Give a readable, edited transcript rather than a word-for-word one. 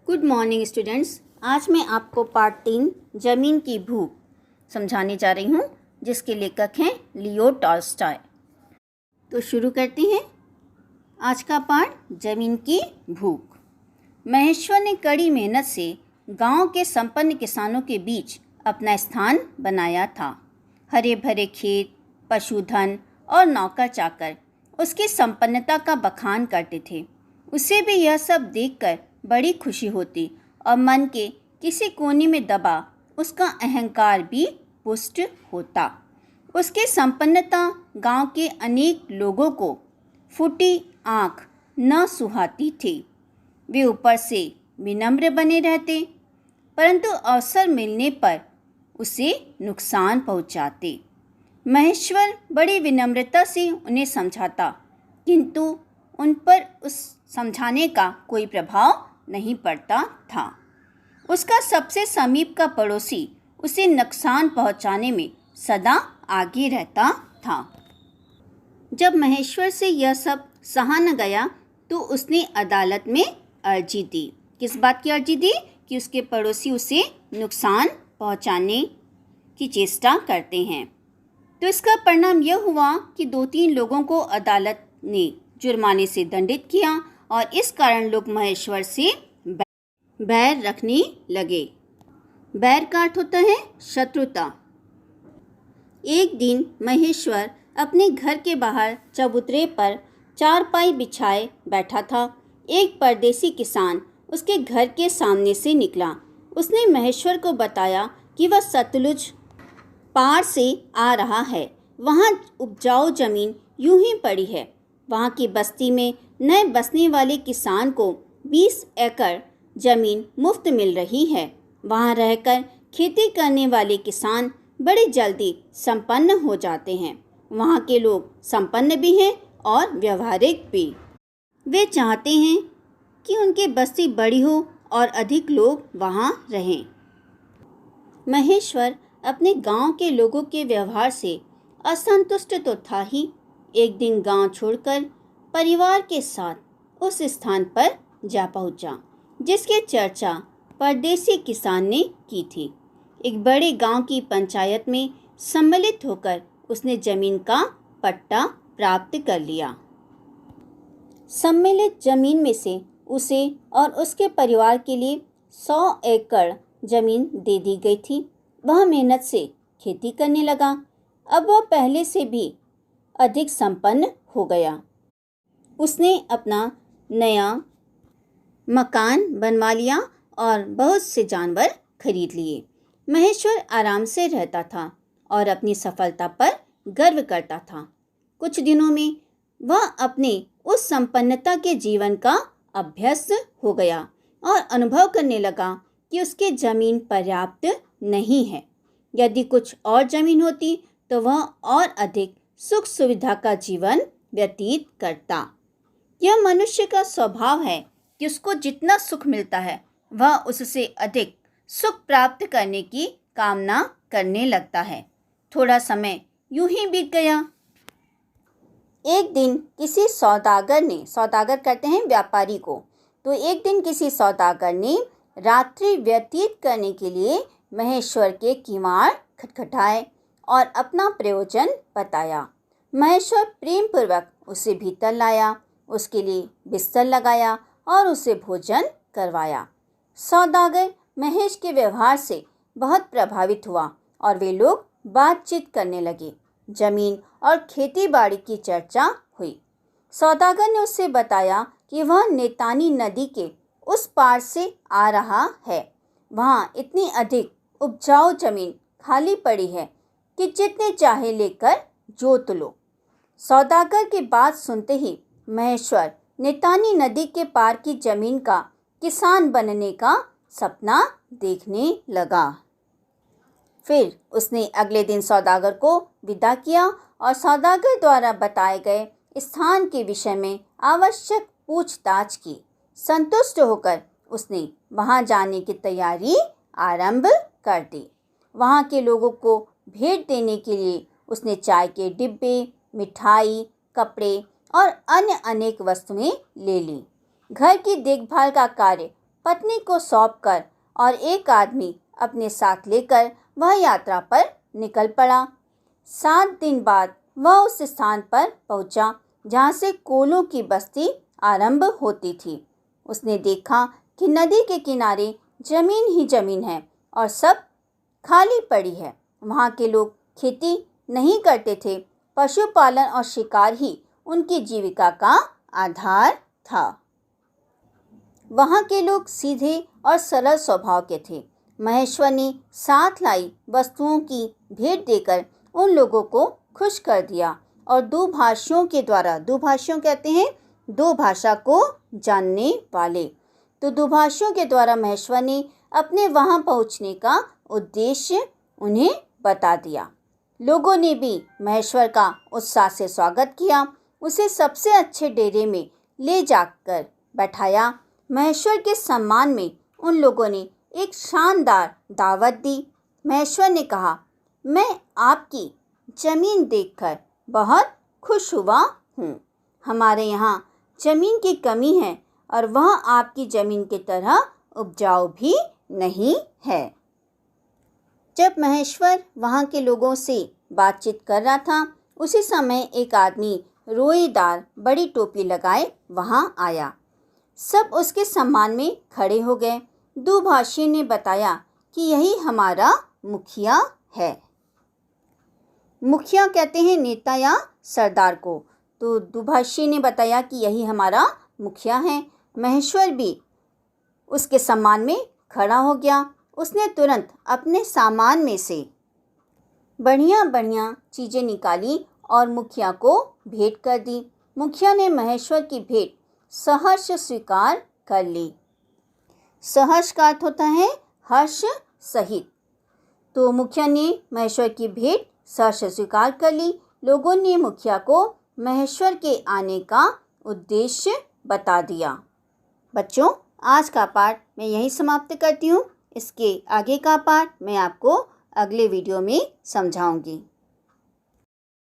Good morning students. आज मैं आपको पार्ट 3 ज़मीन की भूख समझाने जा रही हूँ, जिसके लेखक हैं लियो टॉल्स्टॉय। तो शुरू करते हैं आज का पार्ट, ज़मीन की भूख। महेश्वर ने कड़ी मेहनत से गांव के संपन्न किसानों के बीच अपना स्थान बनाया था। हरे भरे खेत, पशुधन और नौकर चाकर उसकी संपन्नता का बखान करते थे। उसे भी यह सब देखकर बड़ी खुशी होती और मन के किसी कोने में दबा उसका अहंकार भी पुष्ट होता। उसकी संपन्नता गांव के अनेक लोगों को फूटी आँख न सुहाती थी। वे ऊपर से विनम्र बने रहते, परंतु अवसर मिलने पर उसे नुकसान पहुंचाते। महेश्वर बड़ी विनम्रता से उन्हें समझाता, किंतु उन पर उस समझाने का कोई प्रभाव नहीं पड़ता था। उसका सबसे समीप का पड़ोसी उसे नुकसान पहुंचाने में सदा आगे रहता था। जब महेश्वर से यह सब सहा न गया तो उसने अदालत में अर्जी दी। किस बात की अर्जी दी? कि उसके पड़ोसी उसे नुकसान पहुंचाने की चेष्टा करते हैं। तो इसका परिणाम यह हुआ कि 2-3 लोगों को अदालत ने जुर्माने से दंडित किया और इस कारण लोग महेश्वर से बैर रखने लगे। बैर का अर्थ होता है शत्रुता। एक दिन महेश्वर अपने घर के बाहर चबूतरे पर चारपाई बिछाए बैठा था। एक परदेसी किसान उसके घर के सामने से निकला। उसने महेश्वर को बताया कि वह सतलुज पार से आ रहा है। वहाँ उपजाऊ जमीन यूं ही पड़ी है। वहाँ की बस्ती में नए बसने वाले किसान को 20 एकड़ जमीन मुफ्त मिल रही है। वहाँ रहकर खेती करने वाले किसान बड़ी जल्दी संपन्न हो जाते हैं। वहाँ के लोग संपन्न भी हैं और व्यवहारिक भी। वे चाहते हैं कि उनकी बस्ती बड़ी हो और अधिक लोग वहाँ रहें। महेश्वर अपने गांव के लोगों के व्यवहार से असंतुष्ट तो था ही। एक दिन गांव छोड़कर परिवार के साथ उस स्थान पर जा पहुंचा जिसकी चर्चा परदेसी किसान ने की थी। एक बड़े गांव की पंचायत में सम्मिलित होकर उसने जमीन का पट्टा प्राप्त कर लिया। सम्मिलित जमीन में से उसे और उसके परिवार के लिए 100 एकड़ जमीन दे दी गई थी। वह मेहनत से खेती करने लगा। अब वह पहले से भी अधिक संपन्न हो गया। उसने अपना नया मकान बनवा लिया और बहुत से जानवर खरीद लिए। महेश्वर आराम से रहता था और अपनी सफलता पर गर्व करता था। कुछ दिनों में वह अपने उस संपन्नता के जीवन का अभ्यस्त हो गया और अनुभव करने लगा कि उसकी जमीन पर्याप्त नहीं है। यदि कुछ और जमीन होती तो वह और अधिक सुख सुविधा का जीवन व्यतीत करता। यह मनुष्य का स्वभाव है कि उसको जितना सुख मिलता है वह उससे अधिक सुख प्राप्त करने की कामना करने लगता है। थोड़ा समय यूं ही बीत गया। एक दिन किसी सौदागर ने, सौदागर कहते हैं व्यापारी को, तो एक दिन किसी सौदागर ने रात्रि व्यतीत करने के लिए महेश्वर के किवाड़ खटखटाए और अपना प्रयोजन बताया। महेश्वर प्रेम पूर्वक उसे भीतर लाया, उसके लिए बिस्तर लगाया और उसे भोजन करवाया। सौदागर महेश के व्यवहार से बहुत प्रभावित हुआ और वे लोग बातचीत करने लगे। जमीन और खेती बाड़ी की चर्चा हुई। सौदागर ने उससे बताया कि वह नेतानी नदी के उस पार से आ रहा है। वहाँ इतनी अधिक उपजाऊ जमीन खाली पड़ी है कि जितने चाहे लेकर जोत लो। सौदागर की बात सुनते ही महेश्वर नेतानी नदी के पार की जमीन का किसान बनने का सपना देखने लगा। फिर उसने अगले दिन सौदागर को विदा किया और सौदागर द्वारा बताए गए स्थान के विषय में आवश्यक पूछताछ की। संतुष्ट होकर उसने वहां जाने की तैयारी आरंभ कर दी। वहां के लोगों को भेंट देने के लिए उसने चाय के डिब्बे, मिठाई, कपड़े और अन्य अनेक वस्तुएं ले ली। घर की देखभाल का कार्य पत्नी को सौंपकर और एक आदमी अपने साथ लेकर वह यात्रा पर निकल पड़ा। 7 दिन बाद वह उस स्थान पर पहुंचा जहां से कोलों की बस्ती आरंभ होती थी। उसने देखा कि नदी के किनारे जमीन ही जमीन है और सब खाली पड़ी है। वहाँ के लोग खेती नहीं करते थे, पशुपालन और शिकार ही उनकी जीविका का आधार था। वहाँ के लोग सीधे और सरल स्वभाव के थे। महेश्वर ने साथ लाई वस्तुओं की भेंट देकर उन लोगों को खुश कर दिया और दुभाषियों के द्वारा, दुभाषियों कहते हैं दो भाषा को जानने वाले, तो दुभाषियों के द्वारा महेश्वर ने अपने वहाँ पहुँचने का उद्देश्य उन्हें बता दिया। लोगों ने भी महेश्वर का उत्साह से स्वागत किया। उसे सबसे अच्छे डेरे में ले जाकर बैठाया। महेश्वर के सम्मान में उन लोगों ने एक शानदार दावत दी। महेश्वर ने कहा, मैं आपकी ज़मीन देखकर बहुत खुश हुआ हूँ। हमारे यहाँ ज़मीन की कमी है और वह आपकी ज़मीन की तरह उपजाऊ भी नहीं है। जब महेश्वर वहाँ के लोगों से बातचीत कर रहा था, उसी समय एक आदमी रोएदार बड़ी टोपी लगाए वहाँ आया। सब उसके सम्मान में खड़े हो गए। दुभाषी ने बताया कि यही हमारा मुखिया है। मुखिया कहते हैं नेता या सरदार को, तो दुभाषी ने बताया कि यही हमारा मुखिया है। महेश्वर भी उसके सम्मान में खड़ा हो गया। उसने तुरंत अपने सामान में से बढ़िया बढ़िया चीज़ें निकाली और मुखिया को भेंट कर दी। मुखिया ने महेश्वर की भेंट सहर्ष स्वीकार कर ली। सहर्ष का अर्थ होता है हर्ष सहित। तो मुखिया ने महेश्वर की भेंट सहर्ष स्वीकार कर ली। लोगों ने मुखिया को महेश्वर के आने का उद्देश्य बता दिया। बच्चों, आज का पाठ मैं यहीं समाप्त करती हूँ। इसके आगे का पाठ मैं आपको अगले वीडियो में समझाऊंगी।